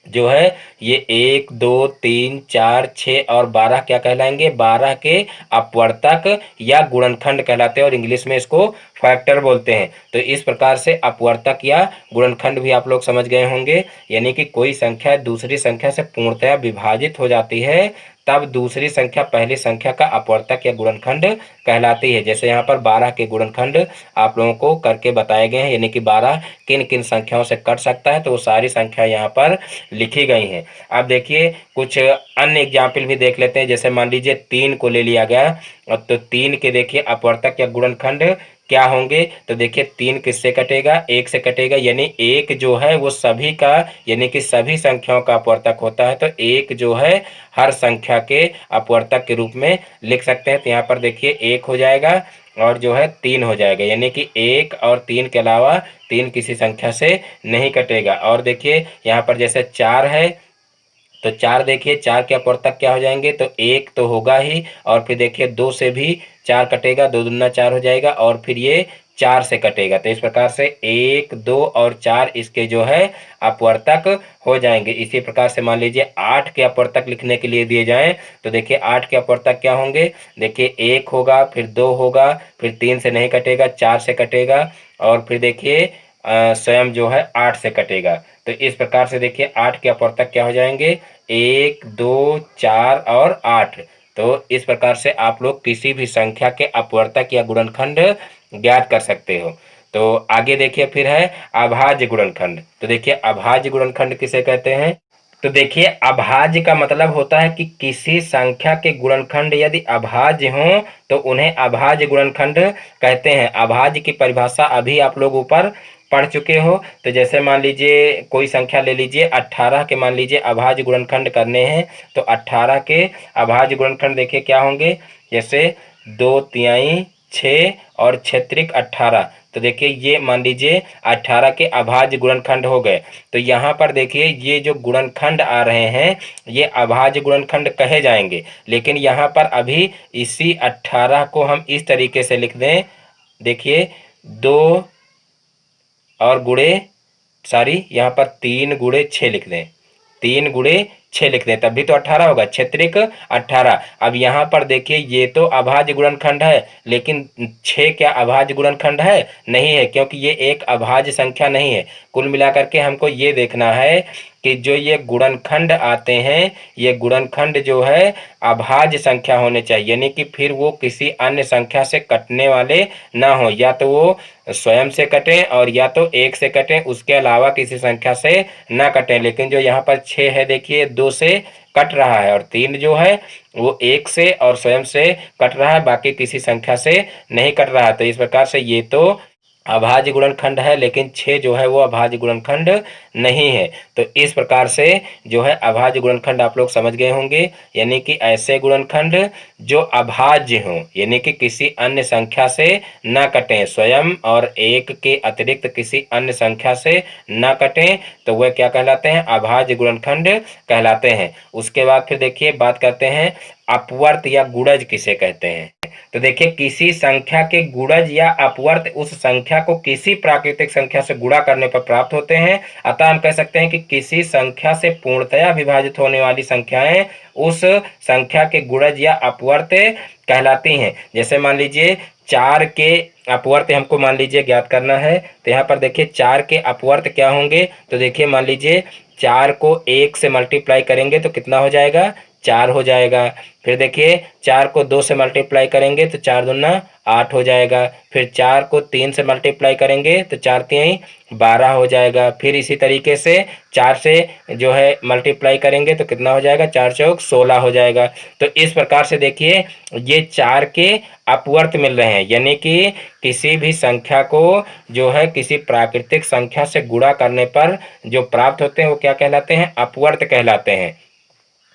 जो है ये 1 2 3 4 6 और 12 क्या कहलाएंगे? 12 के अपवर्तक या गुणनखंड कहलाते हैं, और इंग्लिश में इसको फैक्टर बोलते हैं। तो इस प्रकार से अपवर्तक या गुणनखंड भी आप लोग समझ गए होंगे। यानी कि कोई संख्या दूसरी संख्या से पूर्णतया विभाजित हो जाती है तब दूसरी संख्या पहली संख्या का अपवर्तक या गुणनखंड कहलाती है। जैसे यहाँ पर 12 के गुणनखंड आप लोगों को करके बताए गए हैं, यानी कि 12 किन किन संख्याओं से कट सकता है, तो वो सारी संख्या यहाँ पर लिखी गई हैं। अब देखिए कुछ अन्य एग्जाम्पल भी देख लेते हैं। जैसे मान लीजिए 3 को ले लिया गया, तो 3 के देखिए अपवर्तक या गुणनखंड क्या होंगे? तो देखिए 3 किससे कटेगा? 1 से कटेगा। यानी 1 जो है वो सभी का यानी कि सभी संख्याओं का अपवर्तक होता है, तो 1 जो है हर संख्या के अपवर्तक के रूप में लिख सकते हैं। तो यहाँ पर देखिए 1 हो जाएगा और जो है 3 हो जाएगा, यानी कि 1 और 3 के अलावा 3 किसी संख्या से नहीं कटेगा। और देखिए यहाँ पर जैसे 4 है तो 4 देखिए 4 के अपवर्तक क्या हो जाएंगे? तो 1 तो होगा ही, और फिर देखिए 2 से भी 4 कटेगा, 2 दूना 4 हो जाएगा, और फिर ये 4 से कटेगा। तो इस प्रकार से 1 2 और 4 इसके जो है अपवर्तक हो जाएंगे। इसी प्रकार से मान लीजिए 8 के अपवर्तक लिखने के लिए दिए जाएं तो देखिए 8 के अपवर्तक क्या होंगे? देखिए 1 होगा, फिर 2 होगा, फिर 3 से नहीं कटेगा, 4 से कटेगा, और फिर देखिए स्वयं जो है 8 से कटेगा। तो इस प्रकार से देखिए 8 के अपवर्तक क्या हो जाएंगे? 1 2 4 और 8। तो इस प्रकार से आप लोग किसी भी संख्या के अपवर्तक या गुणनखंड ज्ञात कर सकते हो। तो आगे देखिए फिर है अभाज्य गुणनखंड। तो देखिए अभाज्य गुणनखंड किसे कहते हैं? तो देखिए अभाज्य का मतलब होता है कि किसी संख्या के गुणनखंड यदि अभाज्य हों तो उन्हें अभाज्य गुणनखंड कहते हैं। अभाज्य की परिभाषा अभी आप लोग ऊपर पढ़ चुके हो। तो जैसे मान लीजिए कोई संख्या ले लीजिए 18 के, मान लीजिए अभाज्य गुणनखंड करने हैं तो 18 के अभाज्य गुणनखंड देखिए क्या होंगे? जैसे 2 तिहाई 6 और क्षेत्रिक 18। तो देखिए ये मान लीजिए 18 के अभाज्य गुणनखंड हो गए। तो यहाँ पर देखिए ये जो गुणनखंड आ रहे हैं ये अभाज्य गुणनखंड कहे जाएंगे। लेकिन यहाँ पर अभी इसी 18 को हम इस तरीके से लिख दें, देखिए 2 और गुणे यहाँ पर 3 गुणे 6 लिख दें, 3 गुणे 6 लिख दें तब भी तो 18 होगा, 6 त्रिक 18। अब यहाँ पर देखिए ये तो अभाज्य गुणनखंड है, लेकिन 6 क्या अभाज्य गुणनखंड है? नहीं है, क्योंकि ये एक अभाज्य संख्या नहीं है। कुल मिलाकर के हमको ये देखना है कि जो ये गुणनखंड आते हैं, ये गुणनखंड जो है अभाज्य संख्या होने चाहिए, यानी कि फिर वो किसी अन्य संख्या से कटने वाले ना हो, या तो वो स्वयं से कटें और या तो 1 से कटें, उसके अलावा किसी संख्या से ना कटें। लेकिन जो यहाँ पर 6 है देखिए 2 से कट रहा है, और 3 जो है वो 1 से और स्वयं से कट रहा है, बाकी किसी संख्या से नहीं कट रहा है। तो इस प्रकार से ये तो अभाज्य गुणनखंड है, लेकिन 6 जो है वो अभाज्य गुणनखंड नहीं है। तो इस प्रकार से जो है अभाज्य गुणनखंड आप लोग समझ गए होंगे, यानी कि ऐसे गुणनखंड जो अभाज्य हों, यानी कि किसी अन्य संख्या से ना कटें, स्वयं और 1 के अतिरिक्त किसी अन्य संख्या से ना कटें, तो वह क्या कहलाते हैं? अभाज्य गुणनखंड कहलाते हैं। उसके बाद फिर देखिए बात करते हैं अपवर्त या गुणज किसे कहते हैं। तो देखिए किसी संख्या के गुणज या अपवर्त उस संख्या को किसी प्राकृतिक संख्या से गुणा करने पर प्राप्त होते हैं। अतः हम कह सकते हैं कि किसी संख्या से पूर्णतया विभाजित होने वाली संख्याएं उस संख्या के गुणज या अपवर्त कहलाती हैं। जैसे मान लीजिए 4 के अपवर्त हमको मान लीजिए ज्ञात करना है, तो यहाँ पर देखिए 4 के अपवर्त क्या होंगे। तो देखिए मान लीजिए 4 को 1 से मल्टीप्लाई करेंगे तो कितना हो जाएगा? 4 हो जाएगा। फिर देखिए 4 को 2 से मल्टीप्लाई करेंगे तो 4 दूना 8 हो जाएगा। फिर 4 को 3 से मल्टीप्लाई करेंगे तो 4 3 12 हो जाएगा। फिर इसी तरीके से 4 से जो है मल्टीप्लाई करेंगे तो कितना हो जाएगा? 4 चौक 16 हो जाएगा। तो इस प्रकार से देखिए ये 4 के अपवर्त मिल रहे हैं, यानी कि किसी भी संख्या को जो है किसी प्राकृतिक संख्या से गुणा करने पर जो प्राप्त होते हैं वो क्या कहलाते हैं? अपवर्त कहलाते हैं।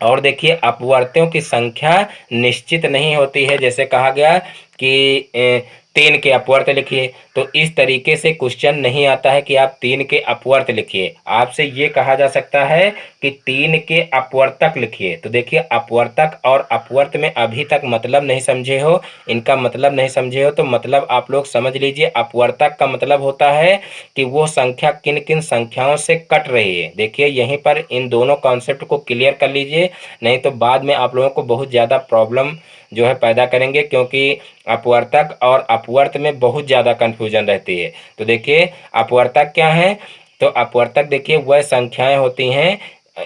और देखिए अपवर्त्यों की संख्या निश्चित नहीं होती है, जैसे कहा गया कि 3 के अपवर्त लिखिए, तो इस तरीके से क्वेश्चन नहीं आता है कि आप 3 के अपवर्त लिखिए। आपसे ये कहा जा सकता है कि 3 के अपवर्तक लिखिए। तो देखिए अपवर्तक और अपवर्त में अभी तक मतलब नहीं समझे हो, इनका मतलब नहीं समझे हो तो मतलब आप लोग समझ लीजिए। अपवर्तक का मतलब होता है कि वो संख्या किन किन संख्याओं से कट रही है। देखिए यहीं पर इन दोनों कॉन्सेप्ट को क्लियर कर लीजिए, नहीं तो बाद में आप लोगों को बहुत ज़्यादा प्रॉब्लम जो है पैदा करेंगे, क्योंकि अपवर्तक और अपवर्त में बहुत ज़्यादा कन्फ्यूजन रहती है। तो देखिए अपवर्तक क्या है? तो अपवर्तक देखिए वह संख्याएं होती हैं,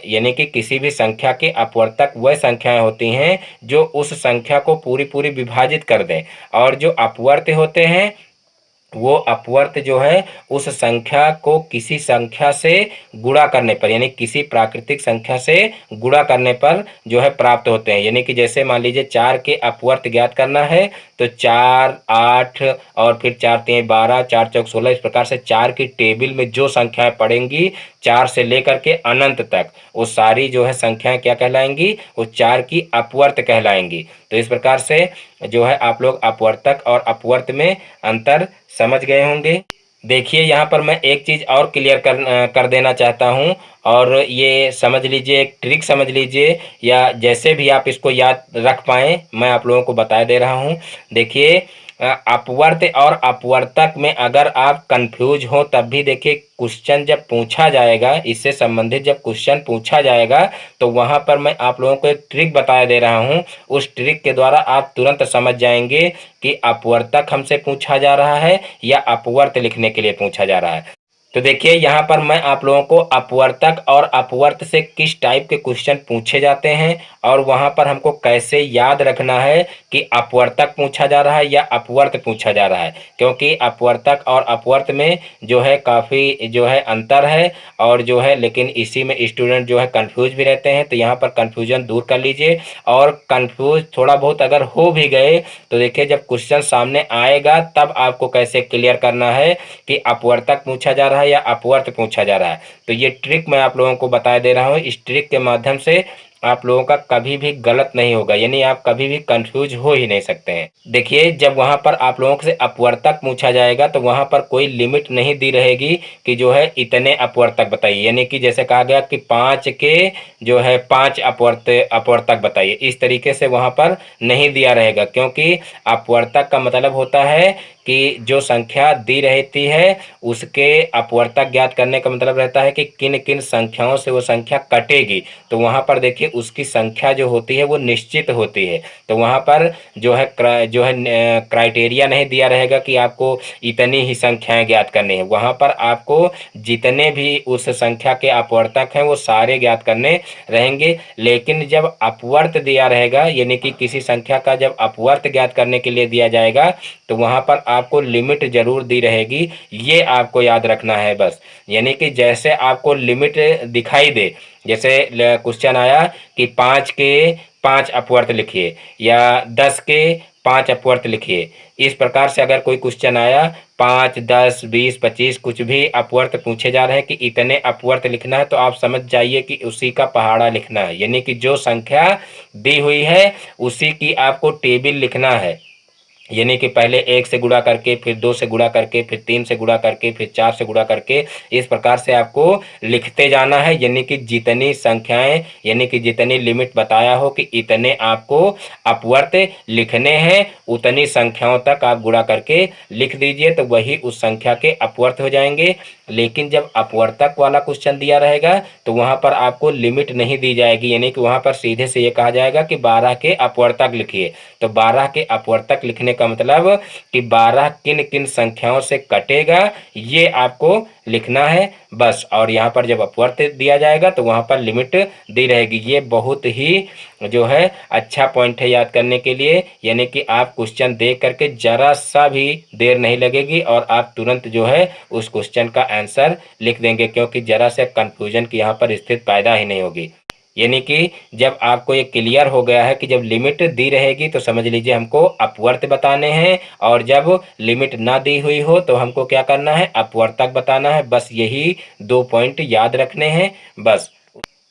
यानी कि किसी भी संख्या के अपवर्तक वह संख्याएं होती हैं जो उस संख्या को पूरी पूरी विभाजित कर दें, और जो अपवर्त होते हैं वो अपवर्त जो है उस संख्या को किसी संख्या से गुणा करने पर, यानी किसी प्राकृतिक संख्या से गुणा करने पर जो है प्राप्त होते हैं। यानी कि जैसे मान लीजिए 4 के अपवर्त ज्ञात करना है तो 4 8 और फिर 4 3 12 4 चौक 16, इस प्रकार से 4 की टेबल में जो संख्याएं पड़ेंगी 4 से लेकर के अनंत तक, वो सारी जो है संख्याएं क्या कहलाएंगी? वो 4 की अपवर्त कहलाएंगी। तो इस प्रकार से जो है आप लोग अपवर्तक और अपवर्त में अंतर समझ गए होंगे। देखिए यहाँ पर मैं एक चीज़ और क्लियर कर देना चाहता हूँ, और ये समझ लीजिए, एक ट्रिक समझ लीजिए, या जैसे भी आप इसको याद रख पाएँ मैं आप लोगों को बता दे रहा हूँ। देखिए अपवर्त और अपवर्तक में अगर आप कंफ्यूज हो तब भी देखिए क्वेश्चन जब पूछा जाएगा, इससे संबंधित जब क्वेश्चन पूछा जाएगा तो वहाँ पर मैं आप लोगों को एक ट्रिक बता दे रहा हूँ। उस ट्रिक के द्वारा आप तुरंत समझ जाएंगे कि अपवर्तक हमसे पूछा जा रहा है या अपवर्त लिखने के लिए पूछा जा रहा है। तो देखिए यहाँ पर मैं आप लोगों को अपवर्तक और अपवर्त से किस टाइप के क्वेश्चन पूछे जाते हैं और वहाँ पर हमको कैसे याद रखना है कि अपवर्तक पूछा जा रहा है या अपवर्त पूछा जा रहा है, क्योंकि अपवर्तक और अपवर्त में जो है काफ़ी जो है अंतर है, और जो है लेकिन इसी में स्टूडेंट जो है कंफ्यूज भी रहते हैं। तो यहाँ पर कंफ्यूजन दूर कर लीजिए, और कंफ्यूज थोड़ा बहुत अगर हो भी गए तो देखिए जब क्वेश्चन सामने आएगा तब आपको कैसे क्लियर करना है कि अपवर्तक पूछा जा रहा है या अपवर्त पूछा जा रहा है। तो ये ट्रिक मैं आप लोगों को बता दे रहा हूँ। इस ट्रिक के माध्यम से आप लोगों का कभी भी गलत नहीं होगा, यानी आप कभी भी कंफ्यूज हो ही नहीं सकते हैं। देखिए जब वहाँ पर आप लोगों से अपवर्तक पूछा जाएगा तो वहाँ पर कोई लिमिट नहीं दी रहेगी कि जो है इतने अपवर्तक बताइए, यानी कि जैसे कहा गया कि 5 के जो है 5 अपवर्तक बताइए, इस तरीके से वहाँ पर नहीं दिया रहेगा, क्योंकि अपवर्तक का मतलब होता है कि जो संख्या दी रहती है उसके अपवर्तक ज्ञात करने का मतलब रहता है कि किन किन संख्याओं से वो संख्या कटेगी। तो वहाँ पर देखिए उसकी संख्या जो होती है वो निश्चित होती है। तो वहाँ पर जो है क्राइटेरिया नहीं दिया रहेगा कि आपको इतनी ही संख्याएं ज्ञात करनी है। वहाँ पर आपको जितने भी उस संख्या के अपवर्तक हैं वो सारे ज्ञात करने रहेंगे। लेकिन जब अपवर्त दिया रहेगा यानी कि किसी संख्या का जब अपवर्त ज्ञात करने के लिए दिया जाएगा तो वहाँ पर आपको लिमिट जरूर दी रहेगी, ये आपको याद रखना है बस। यानी कि जैसे आपको लिमिट दिखाई दे, जैसे क्वेश्चन आया कि 5 के 5 अपवर्त लिखिए या 10 के 5 अपवर्त लिखिए, इस प्रकार से अगर कोई क्वेश्चन आया 5, 10, 20, 25 कुछ भी अपवर्त पूछे जा रहे हैं कि इतने अपवर्त लिखना है, तो आप समझ जाइए कि उसी का पहाड़ा लिखना है। यानी कि जो संख्या दी हुई है उसी की आपको टेबल लिखना है। यानी कि पहले 1 से गुणा करके, फिर 2 से गुणा करके, फिर 3 से गुणा करके, फिर 4 से गुणा करके, इस प्रकार से आपको लिखते जाना है। यानी कि जितनी संख्याएं यानी कि जितनी लिमिट बताया हो कि इतने आपको अपवर्त लिखने हैं, उतनी संख्याओं तक आप गुणा करके लिख दीजिए तो वही उस संख्या के अपवर्त हो जाएंगे। लेकिन जब अपवर्तक वाला क्वेश्चन दिया रहेगा तो वहां पर आपको लिमिट नहीं दी जाएगी। यानी कि वहां पर सीधे से ये कहा जाएगा कि 12 के अपवर्तक लिखिए। तो 12 के अपवर्तक लिखने का मतलब कि 12 किन किन संख्याओं से कटेगा ये आपको लिखना है बस। और यहाँ पर जब अपवर्त दिया जाएगा तो वहाँ पर लिमिट दी रहेगी। ये बहुत ही जो है अच्छा पॉइंट है याद करने के लिए। यानी कि आप क्वेश्चन देख करके जरा सा भी देर नहीं लगेगी और आप तुरंत जो है उस क्वेश्चन का आंसर लिख देंगे, क्योंकि जरा से कंफ्यूजन की यहाँ पर स्थिति पैदा ही नहीं होगी। यानी कि जब आपको ये क्लियर हो गया है कि जब लिमिट दी रहेगी तो समझ लीजिए हमको अपवर्त बताने हैं, और जब लिमिट ना दी हुई हो तो हमको क्या करना है, अपवर्तक बताना है। बस यही 2 पॉइंट याद रखने हैं बस।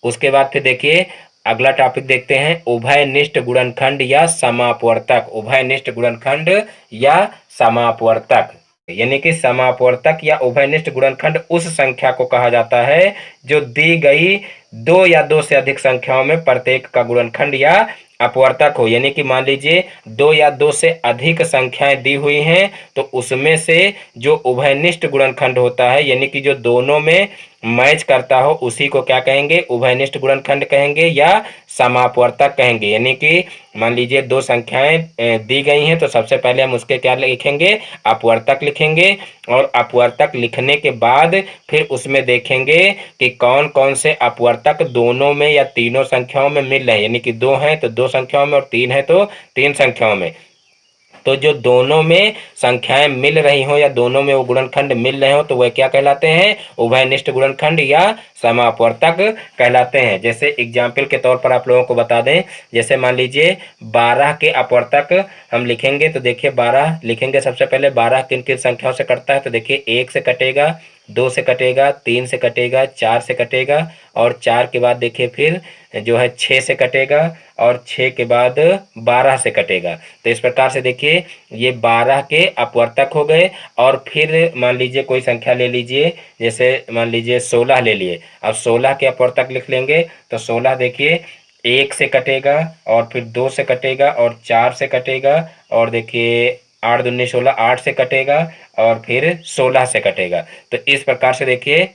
उसके बाद फिर देखिए अगला टॉपिक देखते हैं, उभयनिष्ठ गुणनखंड या समापवर्तक। उभयनिष्ठ गुणनखंड या समापवर्तक यानी कि समापवर्तक या उभयनिष्ठ गुणनखंड उस संख्या को कहा जाता है जो दी गई 2 या 2 से अधिक संख्याओं में प्रत्येक का गुणनखंड या अपवर्तक हो। यानी कि मान लीजिए 2 या 2 से अधिक संख्याएं दी हुई हैं तो उसमें से जो उभयनिष्ठ गुणनखंड होता है यानी कि जो दोनों में मैच करता हो उसी को क्या कहेंगे, उभयनिष्ठ गुणनखंड कहेंगे या समापवर्तक कहेंगे। यानी कि मान लीजिए 2 संख्याएं दी गई हैं तो सबसे पहले हम उसके क्या लिखेंगे, अपवर्तक लिखेंगे। और अपवर्तक लिखने के बाद फिर उसमें देखेंगे कि कौन कौन से अपवर्तक दोनों में या तीनों संख्याओं में मिल रहे हैं। यानी कि 2 हैं तो 2 संख्याओं में और 3 है तो 3 संख्याओं में। तो जो दोनों में संख्याएं मिल रही हो या दोनों में वो गुणनखंड मिल रहे हो तो वह क्या कहलाते हैं, उभयनिष्ठ गुणनखंड या समापवर्तक कहलाते हैं। जैसे एग्जाम्पल के तौर पर आप लोगों को बता दें, जैसे मान लीजिए 12 के अपवर्तक हम लिखेंगे तो देखिए 12 लिखेंगे। सबसे पहले 12 किन किन संख्याओं से कटता है तो देखिए 1 से कटेगा, 2 से कटेगा, 3 से कटेगा, 4 से कटेगा, और 4 के बाद देखिए फिर जो है 6 से कटेगा, और 6 के बाद 12 से कटेगा। तो इस प्रकार से देखिए ये 12 के अपवर्तक हो गए। और फिर मान लीजिए कोई संख्या ले लीजिए, जैसे मान लीजिए 16 ले लिए। अब 16 के अपवर्तक लिख लेंगे तो 16 देखिए 1 से कटेगा, और फिर 2 से कटेगा, और 4 से कटेगा, और देखिए 8 दूनी 16, 8 से कटेगा, और फिर 16 से कटेगा। तो इस प्रकार से देखिए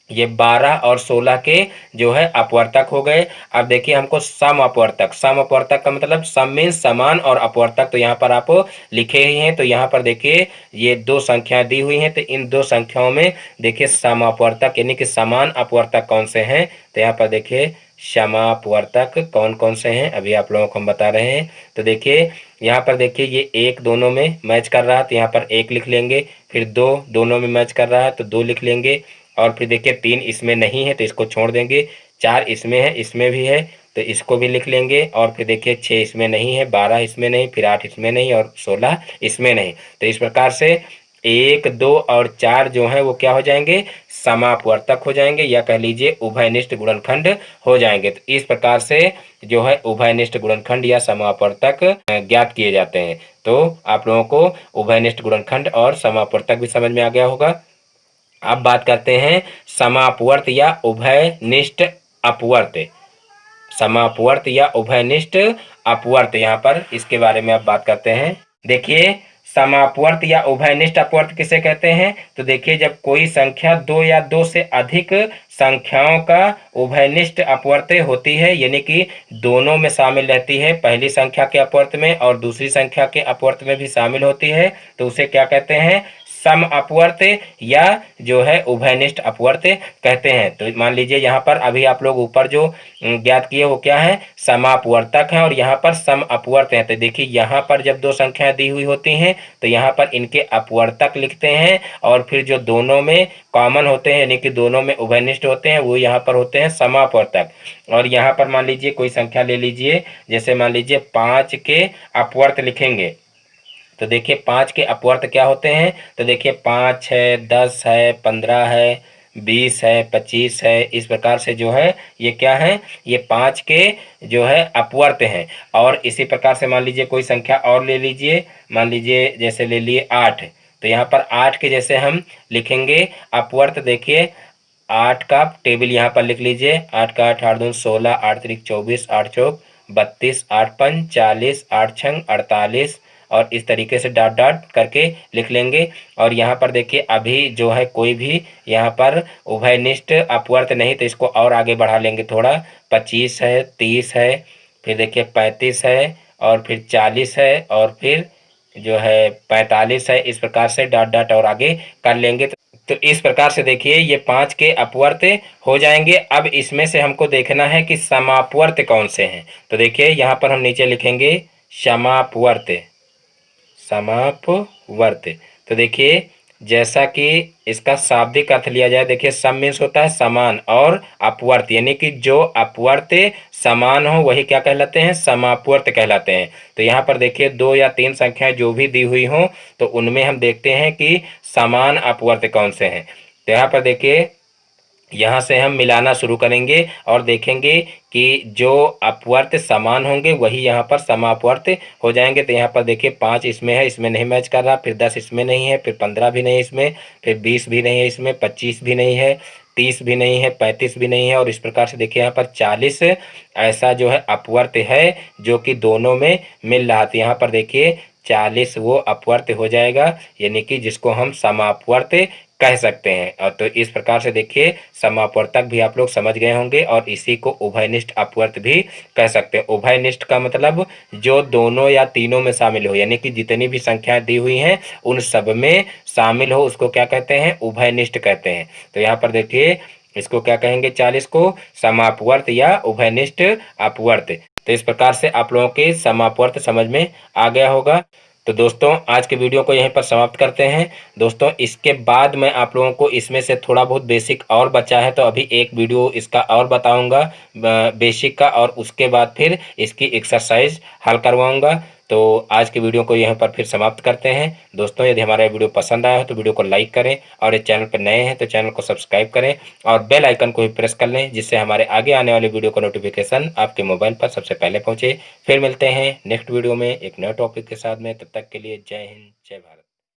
ये 12 और 16 के जो है अपवर्तक हो गए। अब देखिए हमको सम अपवर्तक, सम अपवर्तक का मतलब सम मीन्स समान, और अपवर्तक तो यहाँ पर आप लिखे ही हैं। तो यहाँ पर देखिए ये 2 संख्याएं दी हुई हैं तो इन 2 संख्याओं में देखिए सम अपवर्तक यानी कि समान अपवर्तक कौन से हैं। तो यहाँ पर देखिए समापवर्तक कौन कौन से हैं अभी आप लोगों को हम बता रहे हैं। तो देखिए यहाँ पर देखिए ये 1 दोनों में मैच कर रहा है तो यहाँ पर 1 लिख लेंगे, फिर 2 दोनों में मैच कर रहा है तो 2 लिख लेंगे, और फिर देखिए 3 इसमें नहीं है तो इसको छोड़ देंगे, 4 इसमें है, इसमें भी है तो इसको भी लिख लेंगे, और फिर देखिए 6 इसमें नहीं है, 12 इसमें नहीं, फिर 8 इसमें नहीं, और 16 इसमें नहीं। तो इस प्रकार से 1, 2 और 4 जो है वो क्या हो जाएंगे, समापवर्तक हो जाएंगे, या कह लीजिए उभयनिष्ठ गुणनखंड हो जाएंगे। तो इस प्रकार से जो है उभयनिष्ठ गुणनखंड या समापवर्तक ज्ञात किए जाते हैं। तो आप लोगों को उभयनिष्ठ गुणनखंड और समापवर्तक भी समझ में आ गया होगा। अब बात करते हैं समापवर्त या उभयनिष्ठ अपवर्त। समापवर्त या उभयनिष्ठ अपवर्त, यहाँ पर इसके बारे में अब बात करते हैं। देखिए समापवर्त या उभयनिष्ठ अपवर्त किसे कहते हैं? तो देखिए, जब कोई संख्या दो या दो से अधिक संख्याओं का उभयनिष्ठ अपवर्त होती है, यानी कि दोनों में शामिल रहती है, पहली संख्या के अपवर्त में और दूसरी संख्या के अपवर्त में भी शामिल होती है, तो उसे क्या कहते हैं? सम अपवर्त या जो है उभयनिष्ठ अपवर्त कहते हैं। तो मान लीजिए यहाँ पर अभी आप लोग ऊपर जो ज्ञात किए वो क्या है? समापवर्तक है और यहाँ पर सम अपवर्त है। तो देखिए यहाँ पर जब दो संख्याएं दी हुई होती हैं तो यहाँ पर इनके अपवर्तक लिखते हैं और फिर जो दोनों में कॉमन होते हैं यानी कि दोनों में उभयनिष्ठ होते हैं वो यहाँ पर होते हैं समापवर्तक। और यहाँ पर मान लीजिए कोई संख्या ले लीजिए, जैसे मान लीजिए 5 के अपवर्त लिखेंगे, तो देखिए 5 के अपवर्त क्या होते हैं? तो देखिए 5 है, 10 है, 15 है, 20 है, 25 है, इस प्रकार से जो है ये क्या है? ये 5 के जो है अपवर्त हैं। और इसी प्रकार से मान लीजिए कोई संख्या और ले लीजिए, मान लीजिए जैसे ले लिए 8, तो यहाँ पर 8 के जैसे हम लिखेंगे अपवर्त, देखिए 8 का टेबल यहाँ पर लिख लीजिए, 8 का 8 8 दूनी 16, 8 त्रिक 24, 8 चौक 32, 8 पंच 40, 8 छंग 48 और इस तरीके से डॉट डॉट करके लिख लेंगे। और यहाँ पर देखिए अभी जो है कोई भी यहाँ पर उभयनिष्ठ अपवर्त नहीं, तो इसको और आगे बढ़ा लेंगे थोड़ा, 25 है, 30 है, फिर देखिए 35 है और फिर 40 है और फिर जो है 45 है, इस प्रकार से डॉट डॉट और आगे कर लेंगे। तो इस प्रकार से देखिए ये 5 के अपवर्त हो जाएंगे। अब इसमें से हमको देखना है कि समापवर्त कौन से हैं। तो देखिए यहाँ पर हम नीचे लिखेंगे समापवर्त, समापवर्त। तो देखिए जैसा कि इसका शाब्दिक अर्थ लिया जाए, देखिए सम मीन्स होता है समान और अपवर्त यानी कि जो अपवर्त समान हो वही क्या कहलाते हैं? समापवर्त कहलाते हैं। तो यहाँ पर देखिए 2 या 3 संख्याएं जो भी दी हुई हों तो उनमें हम देखते हैं कि समान अपवर्त कौन से हैं। तो यहाँ पर देखिए यहाँ से हम मिलाना शुरू करेंगे और देखेंगे कि जो अपवर्त समान होंगे वही यहाँ पर समापवर्त हो जाएंगे। तो यहाँ पर देखिए 5 इसमें है, इसमें नहीं मैच कर रहा, फिर 10 इसमें नहीं है, फिर 15 भी नहीं है इसमें, फिर 20 भी नहीं है इसमें, 25 भी नहीं है, 30 भी नहीं है, 35 भी नहीं है और इस प्रकार से देखिए यहाँ पर 40 ऐसा जो है अपवर्त है जो कि दोनों में मिल रहा। तो यहाँ पर देखिए 40 वो अपवर्त हो जाएगा यानी कि जिसको हम समापवर्त कह सकते हैं। और तो इस प्रकार से देखिए समापवर्तक भी आप लोग समझ गए होंगे और इसी को उभयनिष्ठ अपवर्त भी कह सकते हैं। उभयनिष्ठ का मतलब जो दोनों या तीनों में शामिल हो, यानी कि जितनी भी संख्याएं दी हुई हैं उन सब में शामिल हो उसको क्या कहते हैं? उभयनिष्ठ कहते हैं। तो यहाँ पर देखिए इसको क्या कहेंगे? 40 को समापवर्त या उभयनिष्ठ अपवर्त। तो इस प्रकार से आप लोगों के समापवर्त समझ में आ गया होगा। तो दोस्तों आज के वीडियो को यहीं पर समाप्त करते हैं। दोस्तों इसके बाद मैं आप लोगों को इसमें से थोड़ा बहुत बेसिक और बचा है तो अभी एक वीडियो इसका और बताऊंगा बेसिक का, और उसके बाद फिर इसकी एक्सरसाइज हल करवाऊंगा। तो आज की वीडियो को यहीं पर फिर समाप्त करते हैं। दोस्तों यदि हमारा वीडियो पसंद आया हो तो वीडियो को लाइक करें और इस चैनल पर नए हैं तो चैनल को सब्सक्राइब करें और बेल आइकन को भी प्रेस कर लें जिससे हमारे आगे आने वाले वीडियो का नोटिफिकेशन आपके मोबाइल पर सबसे पहले पहुंचे। फिर मिलते हैं नेक्स्ट वीडियो में एक नए टॉपिक के साथ में, तब तक के लिए जय हिंद, जय भारत।